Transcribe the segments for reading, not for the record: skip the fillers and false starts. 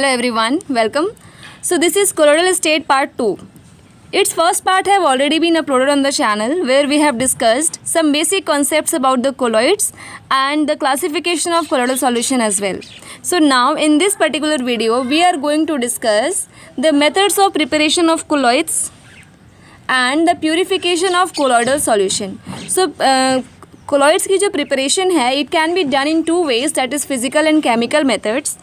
Hello everyone, welcome. So this is colloidal state part 2. Its first part have already been uploaded on the channel where we have discussed some basic concepts about the colloids and the classification of colloidal solution as well. So now in this particular video we are going to discuss the methods of preparation of colloids and the purification of colloidal solution. So colloids की जो preparation है it can be done in two ways, that is physical and chemical methods,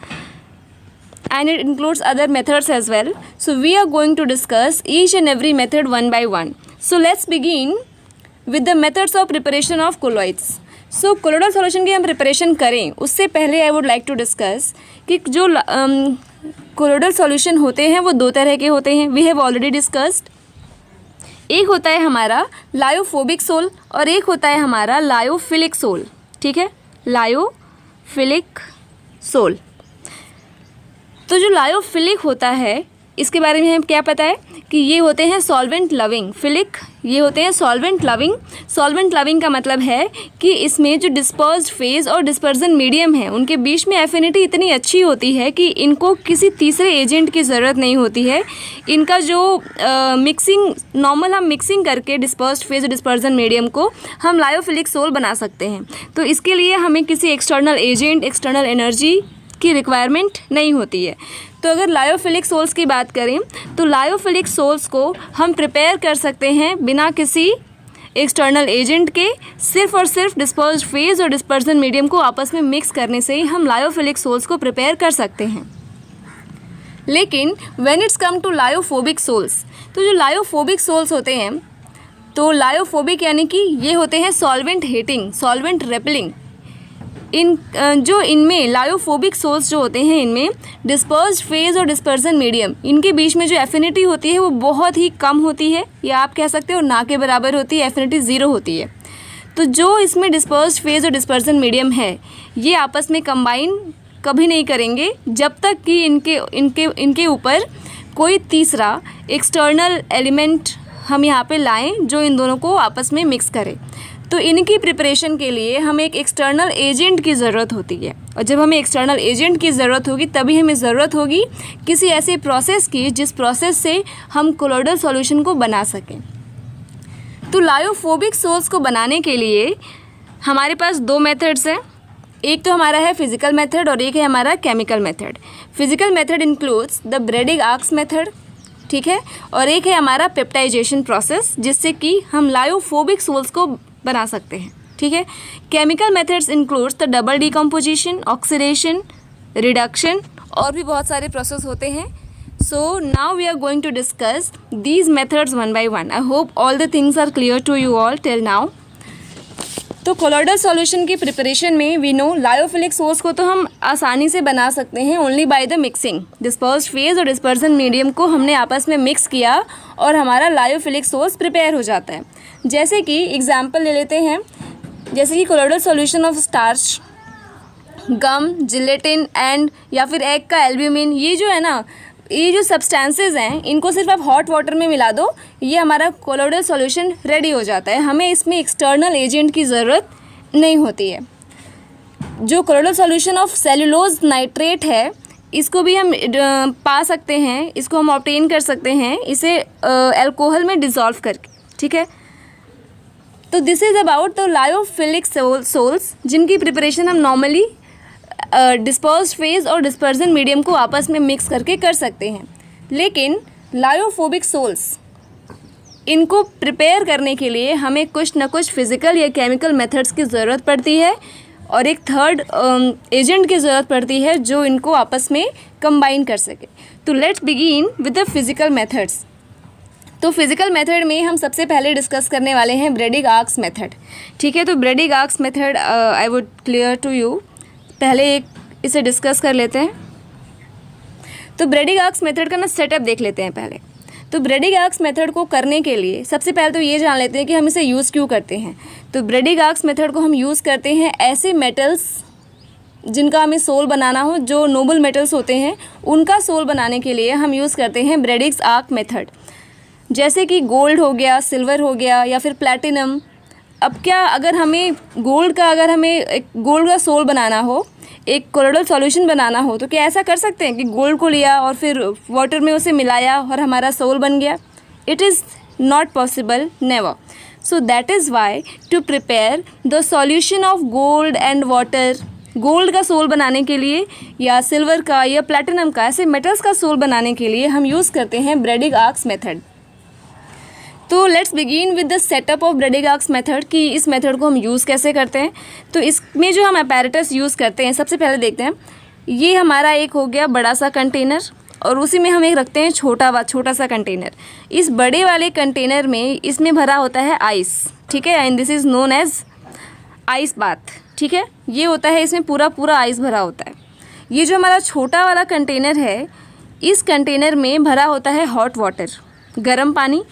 and it includes other methods as well. So we are going to discuss each and every method one by one. So let's begin with the methods of preparation of colloids. So colloidal solution की हम preparation करें उससे पहले I would like to discuss कि जो colloidal solution होते हैं वो दो तरह के होते हैं. We have already discussed. एक होता है हमारा लायोफोबिक सोल और एक होता है हमारा लायोफिलिक सोल. ठीक है, लायोफिलिक सोल. तो जो लायोफिलिक होता है इसके बारे में हमें क्या पता है कि ये होते हैं सॉल्वेंट लविंग. फिलिक ये होते हैं सॉल्वेंट लविंग. सॉल्वेंट लविंग का मतलब है कि इसमें जो डिस्पर्स्ड फेज और डिस्पर्जन मीडियम है उनके बीच में एफिनिटी इतनी अच्छी होती है कि इनको किसी तीसरे एजेंट की ज़रूरत नहीं होती है. इनका जो मिक्सिंग नॉर्मल हम मिक्सिंग करके डिस्पर्स्ड फेज और डिस्पर्जन मीडियम को हम लायोफिलिक सोल बना सकते हैं. तो इसके लिए हमें किसी एक्सटर्नल एजेंट एक्सटर्नल एनर्जी की रिक्वायरमेंट नहीं होती है. तो अगर लायोफिलिक सोल्स की बात करें तो लायोफिलिक सोल्स को हम प्रिपेयर कर सकते हैं बिना किसी एक्सटर्नल एजेंट के, सिर्फ और सिर्फ डिस्पर्स्ड फेज और डिस्पर्जन मीडियम को आपस में मिक्स करने से ही हम लायोफिलिक सोल्स को प्रिपेयर कर सकते हैं. लेकिन when it's come to lyophobic sols, तो जो लायोफोबिक सोल्स होते हैं तो लायोफोबिक यानी कि ये होते हैं सॉल्वेंट हेटिंग सॉल्वेंट रेपलिंग. इनमें लायोफोबिक सोल्स जो होते हैं इनमें डिस्पर्स्ड फेज और डिस्पर्जन मीडियम इनके बीच में जो एफिनिटी होती है वो बहुत ही कम होती है, या आप कह सकते हो ना के बराबर होती है, एफिनिटी ज़ीरो होती है. तो जो इसमें डिस्पर्स्ड फेज और डिस्पर्जन मीडियम है ये आपस में कंबाइन कभी नहीं करेंगे जब तक कि इनके ऊपर कोई तीसरा एक्सटर्नल एलिमेंट हम यहाँ पे लाएं जो इन दोनों को आपस में मिक्स करे. तो इनकी प्रिपरेशन के लिए हमें एक एक्सटर्नल एजेंट की ज़रूरत होती है, और जब हमें एक्सटर्नल एजेंट की ज़रूरत होगी तभी हमें ज़रूरत होगी किसी ऐसे प्रोसेस की जिस प्रोसेस से हम कोलोइडल सॉल्यूशन को बना सकें. तो लायोफोबिक सोल्स को बनाने के लिए हमारे पास दो मेथड्स हैं. एक तो हमारा है फिज़िकल मेथड और एक है हमारा chemical method. Physical method includes the Bredig arcs method, ठीक है, और एक है हमारा पेप्टाइजेशन प्रोसेस जिससे कि हम लायोफोबिक सोल्स को बना सकते हैं. ठीक है. Chemical methods includes the double decomposition, oxidation, reduction और भी बहुत सारे प्रोसेस होते हैं. So now we are going to discuss these methods one by one. I hope all the things are clear to you all till now. तो colloidal solution की preparation में we know lyophilic sols को तो हम आसानी से बना सकते हैं only by the mixing. Dispersed phase और डिस्पर्जन मीडियम को हमने आपस में मिक्स किया और हमारा लायोफिलिक सोल्स प्रिपेयर हो जाता है. जैसे कि एग्जांपल ले लेते हैं, जैसे कि colloidal solution of starch, gum, gelatin and या फिर एग का एल्ब्यूमिन, ये जो है ना ये जो सब्सटेंसेस हैं इनको सिर्फ आप हॉट वाटर में मिला दो, ये हमारा कोलोइडल सॉल्यूशन रेडी हो जाता है. हमें इसमें एक्सटर्नल एजेंट की ज़रूरत नहीं होती है. जो colloidal solution of cellulose nitrate है इसको भी हम पा सकते हैं, इसको हम ऑब्टेन कर सकते हैं इसे अल्कोहल में डिज़ोल्व करके. ठीक है. तो this is about the lyophilic sols जिनकी प्रिपरेशन हम नॉर्मली डिस्पर्स्ड फेज और डिस्पर्जन मीडियम को आपस में मिक्स करके कर सकते हैं. लेकिन लायोफोबिक सोल्स इनको प्रिपेयर करने के लिए हमें कुछ न कुछ फिज़िकल या केमिकल मेथड्स की ज़रूरत पड़ती है और एक थर्ड एजेंट की ज़रूरत पड़ती है जो इनको आपस में कंबाइन कर सके. तो let's begin with the physical methods. तो फिज़िकल मेथड में हम सबसे पहले डिस्कस करने वाले हैं ब्रेडिग-आर्क्स मेथड. ठीक है. तो Bredig arcs method I would clear to you. पहले एक इसे डिस्कस कर लेते हैं. तो ब्रेडिग-आर्क्स मेथड का ना सेटअप देख लेते हैं पहले. तो ब्रेडिग-आर्क्स मेथड को करने के लिए सबसे पहले तो ये जान लेते हैं कि हम इसे यूज़ क्यों करते हैं. तो ब्रेडिग-आर्क्स मेथड को हम यूज़ करते हैं ऐसे मेटल्स जिनका हमें सोल बनाना हो, जो नोबल मेटल्स होते हैं उनका सोल बनाने के लिए हम यूज़ करते हैं ब्रेडिग-आर्क मेथड. जैसे कि गोल्ड हो गया, सिल्वर हो गया या फिर प्लैटिनम. अब क्या अगर हमें गोल्ड का सोल बनाना हो एक कोलोइडल सॉल्यूशन बनाना हो तो क्या ऐसा कर सकते हैं कि गोल्ड को लिया और फिर वाटर में उसे मिलाया और हमारा सोल बन गया? It is not possible, never. So that is why to prepare the solution of gold and water, gold का सोल बनाने के लिए या सिल्वर का या प्लैटिनम का, ऐसे मेटल्स का सोल बनाने के लिए हम यूज़ करते हैं ब्रेडिग आर्क्स मेथड. तो let's begin with the setup of Bredig arcs method कि इस मेथड को हम यूज़ कैसे करते हैं. तो इसमें जो हम अपैरेटस यूज़ करते हैं, सबसे पहले देखते हैं. ये हमारा एक हो गया बड़ा सा कंटेनर और उसी में हम एक रखते हैं छोटा सा कंटेनर. इस बड़े वाले कंटेनर में इसमें भरा होता है आइस, ठीक है, and this is known as ice bath, ठीक है. ये होता है, इसमें पूरा आइस भरा होता है. ये जो हमारा छोटा वाला कंटेनर है, इस कंटेनर में भरा होता है हॉट वाटर, गर्म पानी.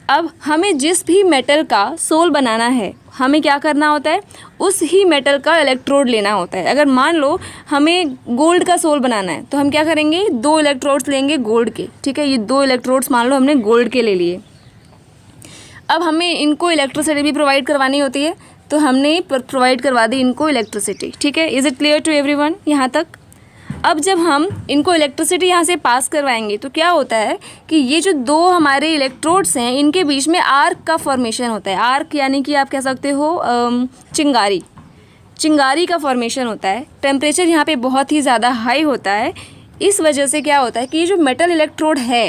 अब हमें जिस भी मेटल का सोल बनाना है, हमें क्या करना होता है, उस ही मेटल का इलेक्ट्रोड लेना होता है. अगर मान लो हमें गोल्ड का सोल बनाना है तो हम क्या करेंगे, 2 इलेक्ट्रोड्स लेंगे गोल्ड के, ठीक है. ये 2 इलेक्ट्रोड्स मान लो हमने गोल्ड के ले लिए. अब हमें इनको इलेक्ट्रिसिटी भी प्रोवाइड करवानी होती है, तो हमने प्रोवाइड करवा दी इनको इलेक्ट्रिसिटी, ठीक है. Is it clear to everyone यहाँ तक? अब जब हम इनको इलेक्ट्रिसिटी यहाँ से पास करवाएंगे तो क्या होता है कि ये जो 2 हमारे इलेक्ट्रोड्स हैं, इनके बीच में आर्क का फॉर्मेशन होता है. आर्क यानी कि आप कह सकते हो चिंगारी का फॉर्मेशन होता है. टेम्परेचर यहाँ पे बहुत ही ज़्यादा हाई होता है. इस वजह से क्या होता है कि ये जो मेटल इलेक्ट्रोड है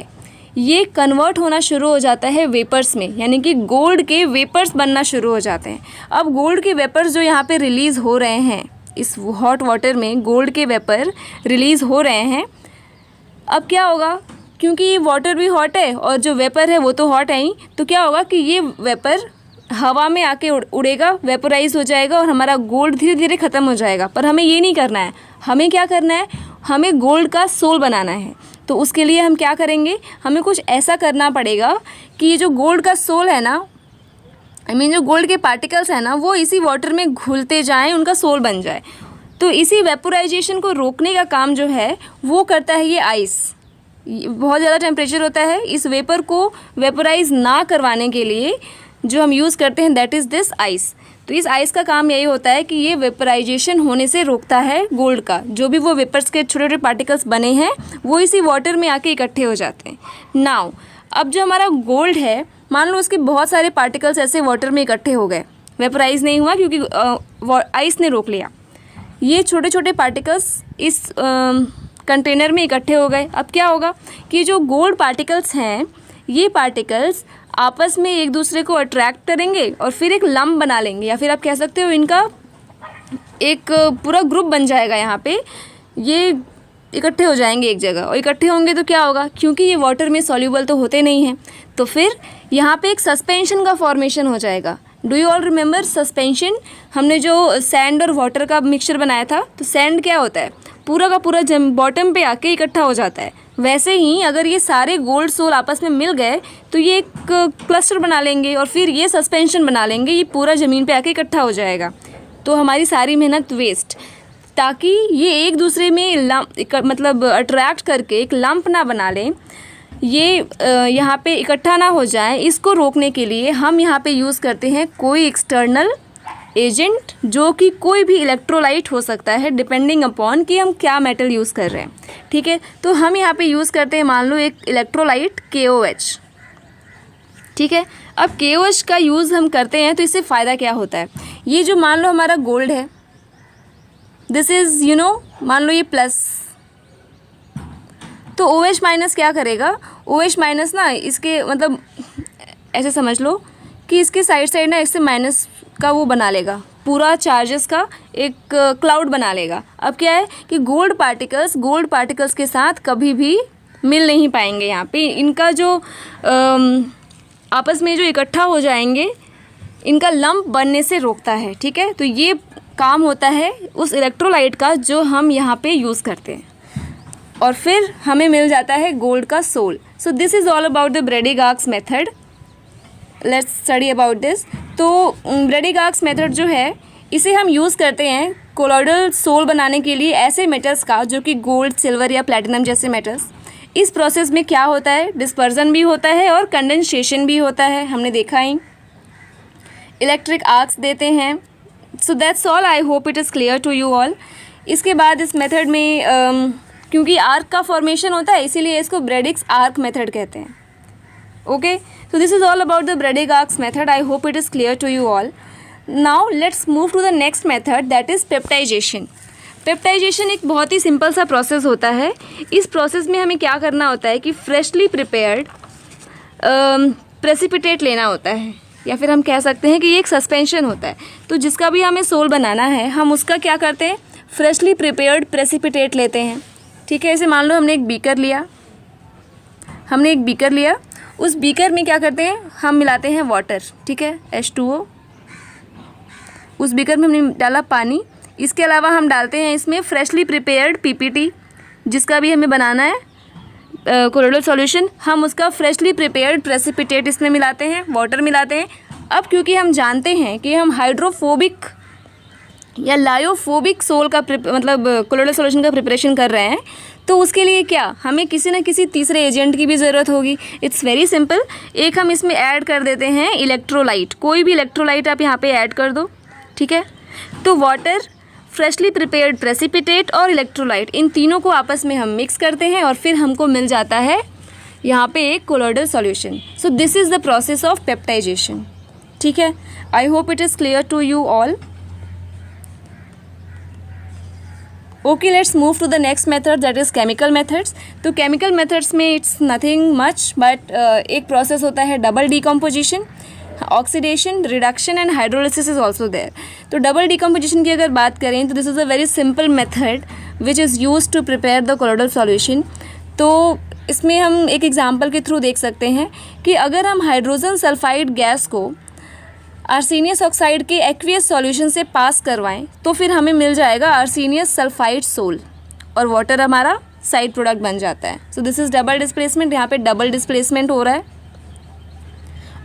ये कन्वर्ट होना शुरू हो जाता है वेपर्स में, यानी कि गोल्ड के वेपर्स बनना शुरू हो जाते हैं. अब गोल्ड के वेपर्स जो यहाँ पे रिलीज़ हो रहे हैं, इस हॉट वाटर में गोल्ड के वेपर रिलीज़ हो रहे हैं. अब क्या होगा, क्योंकि ये वाटर भी हॉट है और जो वेपर है वो तो हॉट है ही, तो क्या होगा कि ये वेपर हवा में आके उड़ेगा, वेपोराइज हो जाएगा और हमारा गोल्ड धीरे धीरे ख़त्म हो जाएगा. पर हमें ये नहीं करना है. हमें क्या करना है, हमें गोल्ड का सोल बनाना है. तो उसके लिए हम क्या करेंगे, हमें कुछ ऐसा करना पड़ेगा कि ये जो गोल्ड का सोल है ना, जो गोल्ड के पार्टिकल्स हैं ना, वो इसी वाटर में घुलते जाएं, उनका सोल बन जाए. तो इसी वेपोराइजेशन को रोकने का काम जो है वो करता है ये आइस. बहुत ज़्यादा टेम्परेचर होता है, इस वेपर को वेपोराइज ना करवाने के लिए जो हम यूज़ करते हैं दैट इज़ दिस आइस. तो इस आइस का काम यही होता है कि ये वेपोराइजेशन होने से रोकता है गोल्ड का. जो भी वो वेपर्स के छोटे छोटे पार्टिकल्स बने हैं वो इसी वाटर में आके इकट्ठे हो जाते हैं. नाउ अब जो हमारा गोल्ड है, मान लो उसके बहुत सारे पार्टिकल्स ऐसे वाटर में इकट्ठे हो गए, वेपोराइज नहीं हुआ क्योंकि आइस ने रोक लिया. ये छोटे छोटे पार्टिकल्स इस कंटेनर में इकट्ठे हो गए. अब क्या होगा कि जो गोल्ड पार्टिकल्स हैं, ये पार्टिकल्स आपस में एक दूसरे को अट्रैक्ट करेंगे और फिर एक लंप बना लेंगे, या फिर आप कह सकते हो इनका एक पूरा ग्रुप बन जाएगा. यहाँ पे ये इकट्ठे हो जाएंगे एक जगह, और इकट्ठे होंगे तो क्या होगा, क्योंकि ये वाटर में सॉल्यूबल तो होते नहीं हैं, तो फिर यहाँ पे एक सस्पेंशन का फॉर्मेशन हो जाएगा. Do you all remember suspension? हमने जो सैंड और वाटर का मिक्सचर बनाया था, तो सैंड क्या होता है, पूरा का पूरा बॉटम पे आके इकट्ठा हो जाता है. वैसे ही अगर ये सारे गोल्ड सोल आपस में मिल गए तो ये एक क्लस्टर बना लेंगे और फिर ये सस्पेंशन बना लेंगे, ये पूरा ज़मीन पे आके इकट्ठा हो जाएगा. तो हमारी सारी मेहनत वेस्ट. ताकि ये एक दूसरे में मतलब अट्रैक्ट करके एक लंप ना बना लें, ये यहाँ पे इकट्ठा ना हो जाए, इसको रोकने के लिए हम यहाँ पे यूज़ करते हैं कोई एक्सटर्नल एजेंट, जो कि कोई भी इलेक्ट्रोलाइट हो सकता है डिपेंडिंग अपॉन कि हम क्या मेटल यूज़ कर रहे हैं. ठीक है, तो हम यहाँ पे यूज़ करते हैं मान लो एक इलेक्ट्रोलाइट KOH. ठीक है, अब KOH का यूज़ हम करते हैं तो इससे फ़ायदा क्या होता है. ये जो मान लो हमारा गोल्ड है, दिस इज़ मान लो ये प्लस, तो OH माइनस क्या करेगा, OH माइनस ना इसके मतलब ऐसे समझ लो कि इसके साइड ना इससे माइनस का वो बना लेगा, पूरा चार्जेस का एक क्लाउड बना लेगा. अब क्या है कि गोल्ड पार्टिकल्स के साथ कभी भी मिल नहीं पाएंगे. यहाँ पे इनका जो आपस में जो इकट्ठा हो जाएंगे, इनका लंप बनने से रोकता है. ठीक है, तो ये काम होता है उस इलेक्ट्रोलाइट का जो हम यहाँ पे यूज़ करते हैं, और फिर हमें मिल जाता है गोल्ड का सोल. So this is all about the Bredig arcs method. Let's study about this. तो ब्रेडिग आर्क्स मेथड जो है, इसे हम यूज़ करते हैं कोलॉइडल सोल बनाने के लिए ऐसे मेटल्स का जो कि गोल्ड, सिल्वर या प्लैटिनम जैसे मेटल्स. इस प्रोसेस में क्या होता है, डिस्पर्जन भी होता है और कंडेंसेशन भी होता है, हमने देखा ही. इलेक्ट्रिक आर्क्स देते हैं. So that's all. I hope it is clear to you all. इसके बाद इस मेथड में क्योंकि आर्क का फॉर्मेशन होता है इसीलिए इसको ब्रेडिक्स आर्क मेथड कहते हैं. Okay, so this is all about the Bredig-Arcs method. I hope it is clear to you all. Now let's move to the next method, that is peptidization. Peptization एक बहुत ही simple सा process होता है. इस process में हमें क्या करना होता है कि फ्रेशली प्रिपेयर्ड प्रेसिपिटेट लेना होता है, या फिर हम कह सकते हैं कि ये एक सस्पेंशन होता है. तो जिसका भी हमें सोल बनाना है हम उसका क्या करते हैं, फ्रेशली प्रिपेयर्ड प्रेसिपिटेट लेते हैं. ठीक है, ऐसे मान लो हमने एक बीकर लिया, उस बीकर में क्या करते हैं, हम मिलाते हैं वाटर. ठीक है, H2O. उस बीकर में हमने डाला पानी. इसके अलावा हम डालते हैं इसमें फ्रेशली प्रिपेयर्ड PPT, जिसका भी हमें बनाना है कोलोइडल सॉल्यूशन. हम उसका फ्रेशली प्रिपेयर्ड प्रेसिपिटेट इसमें मिलाते हैं, वाटर मिलाते हैं. अब क्योंकि हम जानते हैं कि हम हाइड्रोफोबिक या लायोफोबिक सोल का मतलब कोलोइडल सॉल्यूशन का प्रिपरेशन कर रहे हैं, तो उसके लिए क्या हमें किसी न किसी तीसरे एजेंट की भी ज़रूरत होगी. It's very simple. एक हम इसमें ऐड कर देते हैं इलेक्ट्रोलाइट. कोई भी इलेक्ट्रोलाइट आप यहाँ पे ऐड कर दो. ठीक है, तो वाटर, फ्रेशली प्रिपेयर्ड प्रेसिपिटेट और इलेक्ट्रोलाइट, इन तीनों को आपस में हम मिक्स करते हैं और फिर हमको मिल जाता है यहाँ पे एक colloidal solution. So this is the process of peptization. ठीक है, I hope it is clear to you all. Okay, let's move to the next method, that is chemical methods. तो केमिकल मेथड्स में इट्स नथिंग मच बट एक process होता है double decomposition, oxidation, reduction and hydrolysis is also there. तो double decomposition की अगर बात करें तो this is a very simple method which is use to prepare the colloidal solution. तो इसमें हम एक एग्जांपल के थ्रू देख सकते हैं कि अगर हम हाइड्रोजन सल्फाइड गैस को आर्सेनियस ऑक्साइड के एक्वियस सॉल्यूशन से पास करवाएं तो फिर हमें मिल जाएगा आर्सेनियस सल्फाइड सोल, और वाटर हमारा साइड प्रोडक्ट बन जाता है. सो दिस इज़ डबल डिस्प्लेसमेंट. यहाँ पे डबल डिस्प्लेसमेंट हो रहा है.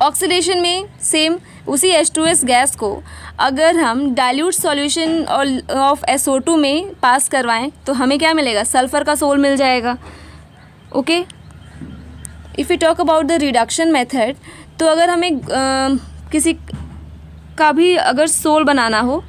ऑक्सीडेशन में सेम उसी H2S गैस को अगर हम डाइल्यूट सॉल्यूशन ऑफ SO2 में पास करवाएं तो हमें क्या मिलेगा, सल्फ़र का सोल मिल जाएगा. Okay, if you talk about the reduction method, तो अगर हमें किसी का भी अगर सोल बनाना हो,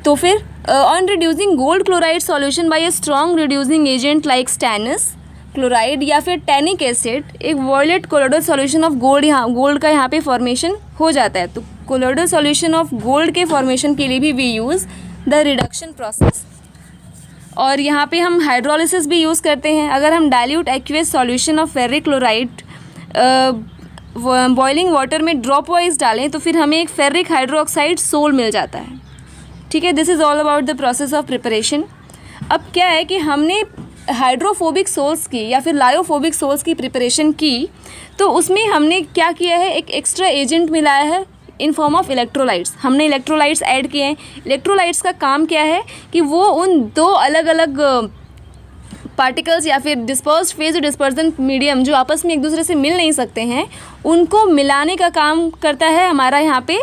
तो फिर on reducing gold chloride solution by a strong reducing agent like stannous chloride या फिर टैनिक एसिड, एक violet colloidal solution of gold का यहाँ पे फॉर्मेशन हो जाता है. तो कोलोइडल सॉल्यूशन ऑफ गोल्ड के फॉर्मेशन के लिए भी we use the reduction process. और यहाँ पे हम हाइड्रोलिसिस भी यूज़ करते हैं. अगर हम dilute aqueous solution of ferric chloride boiling water में ड्रॉप वाइज डालें तो फिर हमें एक फेरिक हाइड्रोक्साइड सोल मिल जाता है. ठीक है, this is all about the process of preparation. अब क्या है कि हमने हाइड्रोफोबिक सोल्स की या फिर लायोफोबिक सोल्स की प्रिपरेशन की, तो उसमें हमने क्या किया है, एक एक्स्ट्रा एजेंट मिलाया है इन फॉर्म ऑफ इलेक्ट्रोलाइट्स. हमने इलेक्ट्रोलाइट्स ऐड किए हैं. इलेक्ट्रोलाइट्स का काम क्या है कि वो उन दो अलग अलग पार्टिकल्स या फिर डिस्पर्स्ड फेज और डिस्पर्जन मीडियम जो आपस में एक दूसरे से मिल नहीं सकते हैं, उनको मिलाने का काम करता है हमारा यहाँ पे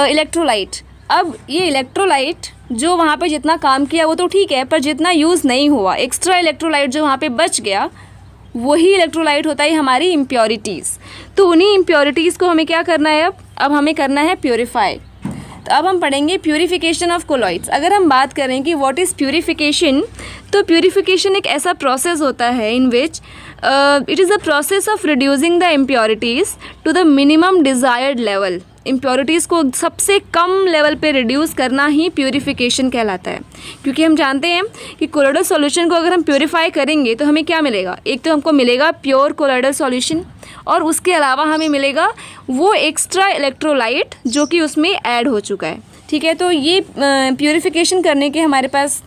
इलेक्ट्रोलाइट. अब ये इलेक्ट्रोलाइट जो वहाँ पे जितना काम किया वो तो ठीक है, पर जितना यूज़ नहीं हुआ, एक्स्ट्रा इलेक्ट्रोलाइट जो वहाँ पे बच गया, वही इलेक्ट्रोलाइट होता है हमारी इम्प्योरिटीज़. तो उन्हीं इम्प्योरिटीज़ को हमें क्या करना है, अब हमें करना है प्योरीफाई. तो अब हम पढ़ेंगे प्यूरिफिकेशन ऑफ कोलॉइड्स. अगर हम बात करें कि व्हाट इज़ प्यूरिफिकेशन, तो प्यूरिफिकेशन एक ऐसा प्रोसेस होता है in which it is the process of reducing the impurities to the minimum desired level. Impurities को सबसे कम लेवल पे रिड्यूस करना ही प्यूरिफिकेशन कहलाता है. क्योंकि हम जानते हैं कि कोलोइडल सॉल्यूशन को अगर हम प्यूरिफाई करेंगे तो हमें क्या मिलेगा, एक तो हमको मिलेगा प्योर कोलोइडल सॉल्यूशन, और उसके अलावा हमें मिलेगा वो एक्स्ट्रा इलेक्ट्रोलाइट जो कि उसमें ऐड हो चुका है. ठीक है, तो ये प्यूरिफिकेशन करने के हमारे पास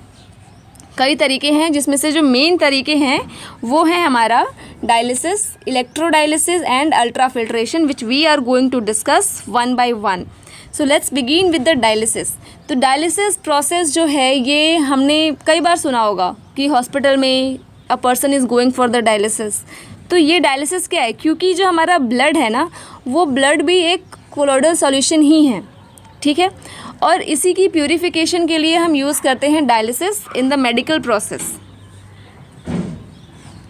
कई तरीके हैं, जिसमें से जो मेन तरीके हैं वो है हमारा dialysis, electrodialysis and ultra filtration, which we are going to discuss one by one. So let's begin with the dialysis. तो डायलिसिस प्रोसेस जो है ये हमने कई बार सुना होगा कि हॉस्पिटल में a person is going for the dialysis. तो ये डायलिसिस क्या है, क्योंकि जो हमारा ब्लड है ना, वो ब्लड भी एक कोलोइडल सॉल्यूशन ही है. ठीक है, और इसी की प्यूरिफिकेशन के लिए हम यूज़ करते हैं dialysis in the medical process.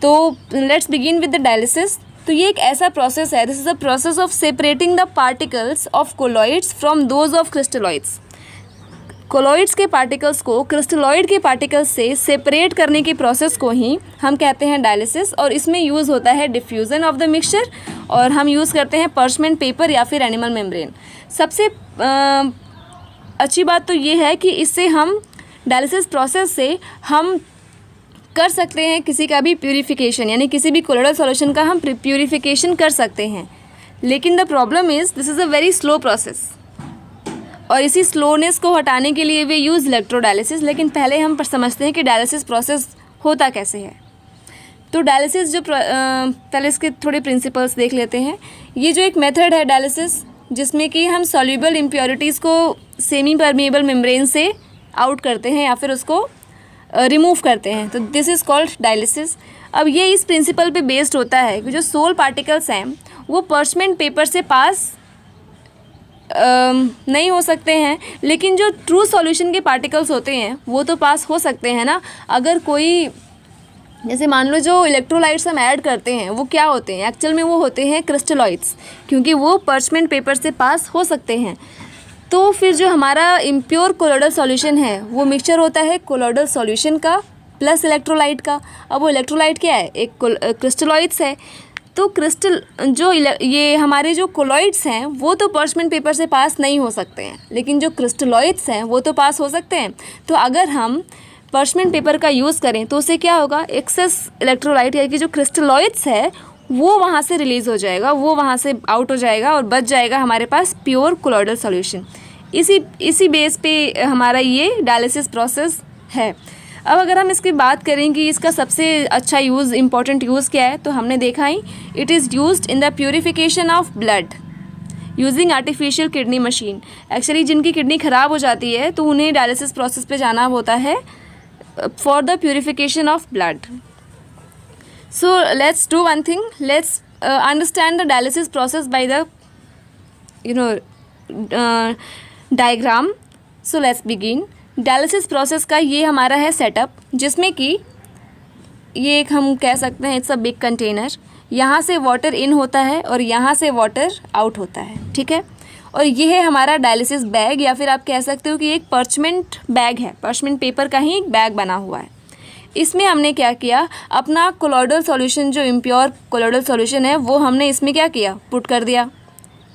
तो let's begin with the dialysis. तो ये एक ऐसा प्रोसेस है, this is the process of separating the particles of colloids from those of crystalloids. Colloids के पार्टिकल्स को क्रिस्टलॉइड के पार्टिकल्स से सेपरेट करने की प्रोसेस को ही हम कहते हैं डायलिसिस, और इसमें यूज़ होता है डिफ्यूज़न ऑफ द मिक्सचर, और हम यूज़ करते हैं पर्चमेंट पेपर या फिर एनिमल मेम्ब्रेन। सबसे अच्छी बात तो ये है कि इससे हम डायलिसिस प्रोसेस से हम कर सकते हैं किसी का भी प्यूरिफिकेशन, यानी किसी भी कोलोइडल सॉल्यूशन का हम प्यूरिफिकेशन कर सकते हैं। लेकिन the problem is this is a very slow process, और इसी स्लोनेस को हटाने के लिए वे यूज़ इलेक्ट्रोडायलिसिस। लेकिन पहले हम समझते हैं कि डायलिसिस प्रोसेस होता कैसे है। तो डायलिसिस जो पहले इसके थोड़े प्रिंसिपल्स देख लेते हैं। ये जो एक मेथड है डायलिसिस, जिसमें कि हम सॉल्युबल इम्प्योरिटीज़ को सेमी परमेबल मेम्ब्रेन से आउट करते हैं या फिर उसको रिमूव करते हैं, तो दिस इज़ कॉल्ड डायलिसिस। अब ये इस प्रिंसिपल पे बेस्ड होता है कि जो सोल पार्टिकल्स हैं वो पर्चमेंट पेपर से पास नहीं हो सकते हैं, लेकिन जो ट्रू सॉल्यूशन के पार्टिकल्स होते हैं वो तो पास हो सकते हैं ना। अगर कोई, जैसे मान लो जो इलेक्ट्रोलाइट्स हम ऐड करते हैं वो क्या होते हैं, एक्चुअल में वो होते हैं क्रिस्टलॉइड्स, क्योंकि वो पर्चमेंट पेपर से पास हो सकते हैं। तो फिर जो हमारा इम्प्योर कोलोइडल सॉल्यूशन है वो मिक्सचर होता है कोलोइडल सॉल्यूशन का प्लस इलेक्ट्रोलाइट का। अब वो इलेक्ट्रोलाइट क्या है, एक क्रिस्टलॉइड्स है। तो क्रिस्टल जो ये हमारे जो कोलॉइड्स हैं वो तो पर्चमेंट पेपर से पास नहीं हो सकते हैं, लेकिन जो क्रिस्टलॉइड्स हैं वो तो पास हो सकते हैं। तो अगर हम पर्चमेंट पेपर का यूज़ करें तो उससे क्या होगा, एक्सेस इलेक्ट्रोलाइट यानी कि जो क्रिस्टलॉइड्स है वो वहाँ से रिलीज़ हो जाएगा, वो वहाँ से आउट हो जाएगा और बच जाएगा हमारे पास प्योर कोलॉइडल सॉल्यूशन। इसी बेस पे हमारा ये डायलिसिस प्रोसेस है। अब अगर हम इसकी बात करें कि इसका सबसे अच्छा यूज़, इम्पॉर्टेंट यूज़ क्या है, तो हमने देखा ही it is used in the purification of blood using artificial kidney machine. Actually जिनकी किडनी ख़राब हो जाती है तो उन्हें डायलिसिस प्रोसेस पे जाना होता है for the purification of blood. So let's do one thing, let's understand the dialysis process by the diagram. So let's begin. Dialysis process का ये हमारा है सेटअप, जिसमें कि ये एक हम कह सकते हैं इट्स अ बिग कंटेनर। यहाँ से वाटर इन होता है और यहाँ से वाटर आउट होता है, ठीक है। और ये है हमारा डायलिसिस बैग, या फिर आप कह सकते हो कि एक पर्चमेंट बैग है, पर्चमेंट पेपर का ही एक बैग बना हुआ है। इसमें हमने क्या किया, अपना कोलॉइडल सॉल्यूशन, जो इम्प्योर कोलॉइडल सॉल्यूशन है वो हमने इसमें क्या किया, पुट कर दिया।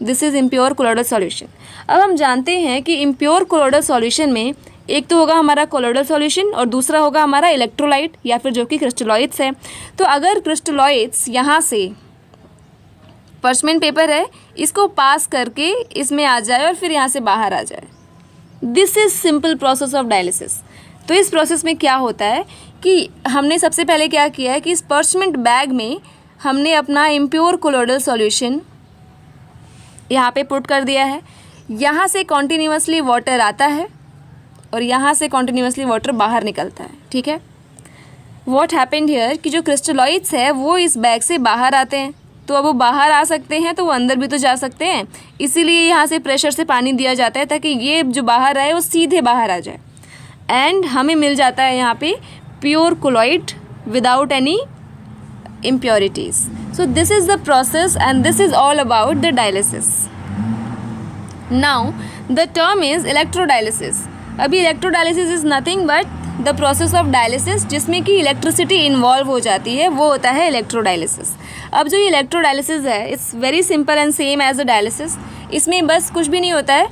This is impure colloidal solution. अब हम जानते हैं कि इम्प्योर कोलॉइडल सॉल्यूशन में एक तो होगा हमारा कोलॉइडल सॉल्यूशन और दूसरा होगा हमारा इलेक्ट्रोलाइट या फिर जो कि क्रिस्टलॉइड्स है। तो अगर क्रिस्टलॉइड्स यहाँ से पर्चमेंट पेपर है इसको पास करके इसमें आ जाए और फिर यहाँ से बाहर आ जाए, this is simple process of dialysis. तो इस प्रोसेस में क्या होता है कि हमने सबसे पहले क्या किया है कि इस पर्चमेंट बैग में हमने अपना इम्प्योर कोलॉइडल सॉल्यूशन यहाँ पे पुट कर दिया है। यहाँ से कॉन्टीन्यूअसली वाटर आता है और यहाँ से कॉन्टीन्यूअसली वाटर बाहर निकलता है, ठीक है। व्हाट हैपेंड हियर कि जो क्रिस्टलॉइड्स है वो इस बैग से बाहर आते हैं, तो अब वो बाहर आ सकते हैं तो वो अंदर भी तो जा सकते हैं, इसीलिए यहाँ से प्रेशर से पानी दिया जाता है ताकि ये जो बाहर आए वो सीधे बाहर आ जाए, एंड हमें मिल जाता है यहाँ पे pure colloid without any impurities. So this is the process and this is all about the dialysis. Now the term is electrodialysis. अभी electrodialysis is nothing but the process of dialysis जिसमें कि electricity involve हो जाती है, वो होता है electrodialysis. अब जो ये electrodialysis है it's very simple and same as the dialysis. इसमें बस कुछ भी नहीं होता है,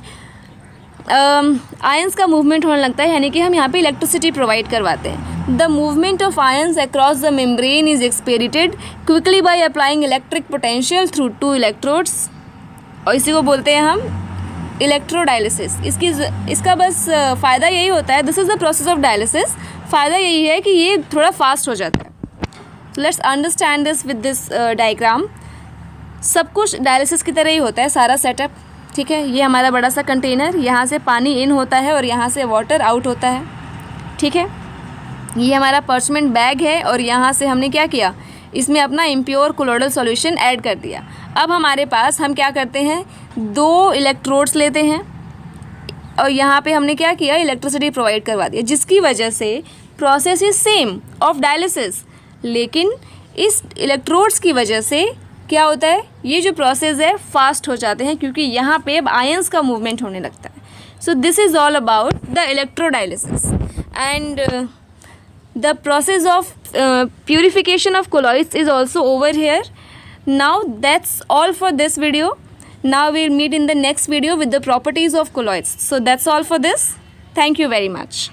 आयंस का मूवमेंट होने लगता है, यानी कि हम यहाँ पे इलेक्ट्रिसिटी प्रोवाइड करवाते हैं। The movement of ions across the membrane is expedited quickly by applying electric potential through 2 electrodes, और इसी को बोलते हैं हम इलेक्ट्रोडायलिसिस। इसका बस फ़ायदा यही होता है, this is the process of dialysis. फ़ायदा यही है कि ये थोड़ा फास्ट हो जाता है। Let's understand this with this diagram. सब कुछ डायलिसिस की तरह ही होता है, सारा सेटअप, ठीक है। ये हमारा बड़ा सा कंटेनर, यहाँ से पानी इन होता है और यहाँ से वाटर आउट होता है, ठीक है। ये हमारा पर्चमेंट बैग है और यहाँ से हमने क्या किया, इसमें अपना इम्प्योर कोलॉइडल सॉल्यूशन ऐड कर दिया। अब हमारे पास हम क्या करते हैं, 2 इलेक्ट्रोड्स लेते हैं और यहाँ पे हमने क्या किया, इलेक्ट्रिसिटी प्रोवाइड करवा दिया, जिसकी वजह से process is same of dialysis, लेकिन इस इलेक्ट्रोड्स की वजह से क्या होता है, ये जो प्रोसेस है फास्ट हो जाते हैं क्योंकि यहाँ पे अब आयंस का मूवमेंट होने लगता है. सो this is all about the electrodialysis and the process of purification of colloids is also over here. Now that's all for this video. Now we'll meet in the next video with the properties of colloids. So that's all for this. Thank you very much.